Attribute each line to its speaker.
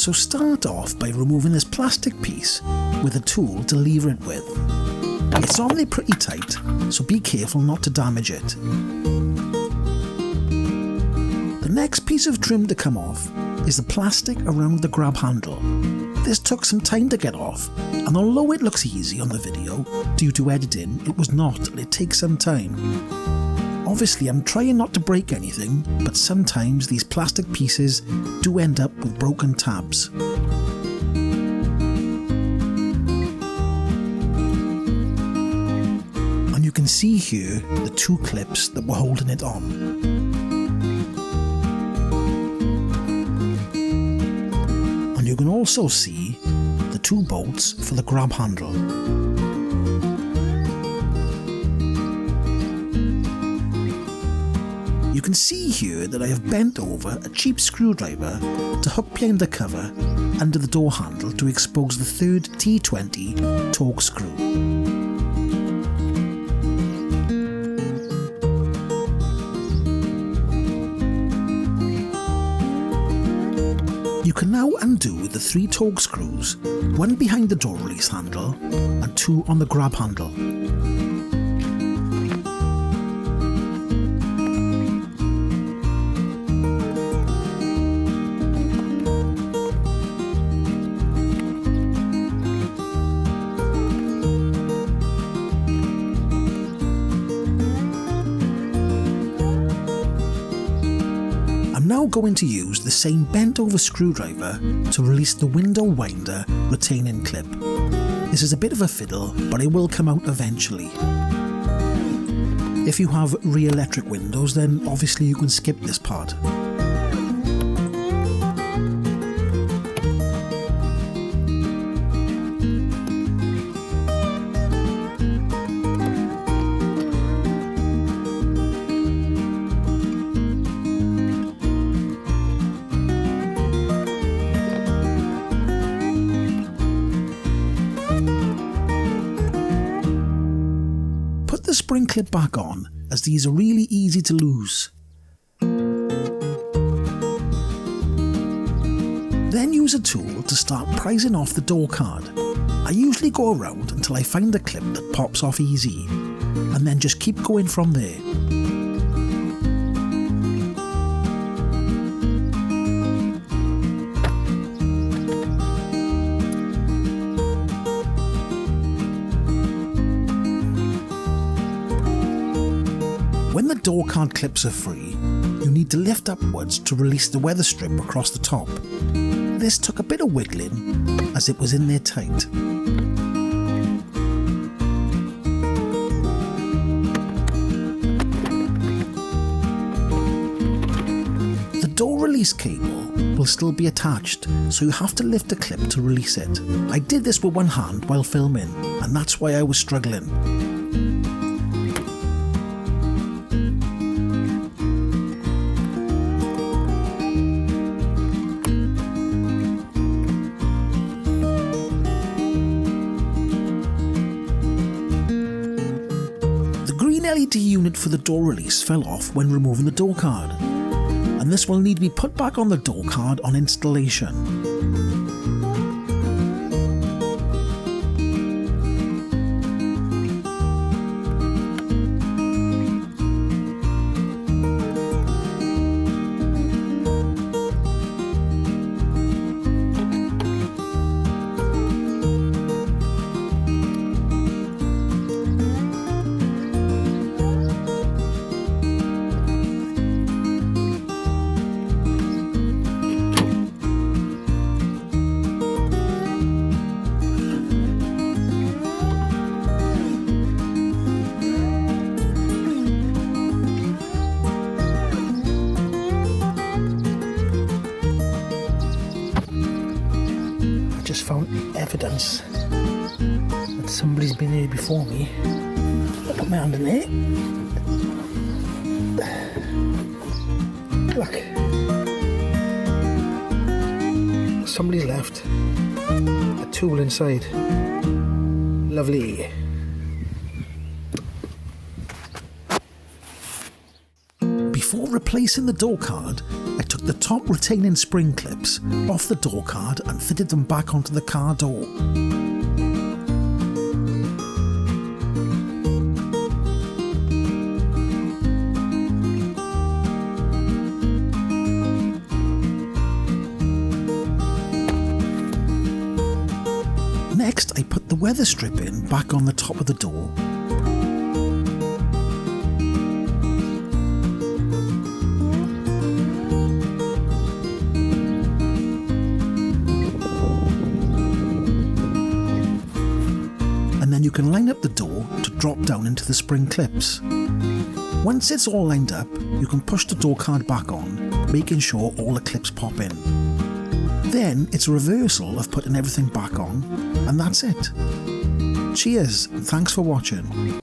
Speaker 1: So start off by removing this plastic piece with a tool to lever it with. It's normally pretty tight, so be careful not to damage it. The next piece of trim to come off is the plastic around the grab handle. This took some time to get off, and although it looks easy on the video, due to editing, it was not, and it takes some time. Obviously I'm trying not to break anything, but sometimes these plastic pieces do end up with broken tabs. And you can see here the two clips that were holding it on. And you can also see the two bolts for the grab handle. You can see here that I have bent over a cheap screwdriver to hook behind the cover under the door handle to expose the third T20 Torx screw. You can now undo the 3 Torx screws, one behind the door release handle and 2 on the grab handle. Now going to use the same bent over screwdriver to release the window winder retaining clip. This is a bit of a fiddle, but it will come out eventually. If you have rear electric windows, then obviously you can skip this part. The spring clip back on, as these are really easy to lose. Then use a tool to start prising off the door card. I usually go around until I find a clip that pops off easy, and then just keep going from there. When the door card clips are free, you need to lift upwards to release the weather strip across the top. This took a bit of wiggling as it was in there tight. The door release cable will still be attached, so you have to lift the clip to release it. I did this with one hand while filming, and that's why I was struggling. The green LED unit for the door release fell off when removing the door card, and this will need to be put back on the door card on installation. Just found evidence that somebody's been here before me. I'll put my hand in there. Look. Somebody's left a tool inside. Lovely. Before replacing the door card, I took the top retaining spring clips off the door card and fitted them back onto the car door. Next, I put the weather stripping back on the top of the door. And then you can line up the door to drop down into the spring clips. Once it's all lined up, you can push the door card back on, making sure all the clips pop in. Then it's a reversal of putting everything back on, and that's it. Cheers, and thanks for watching.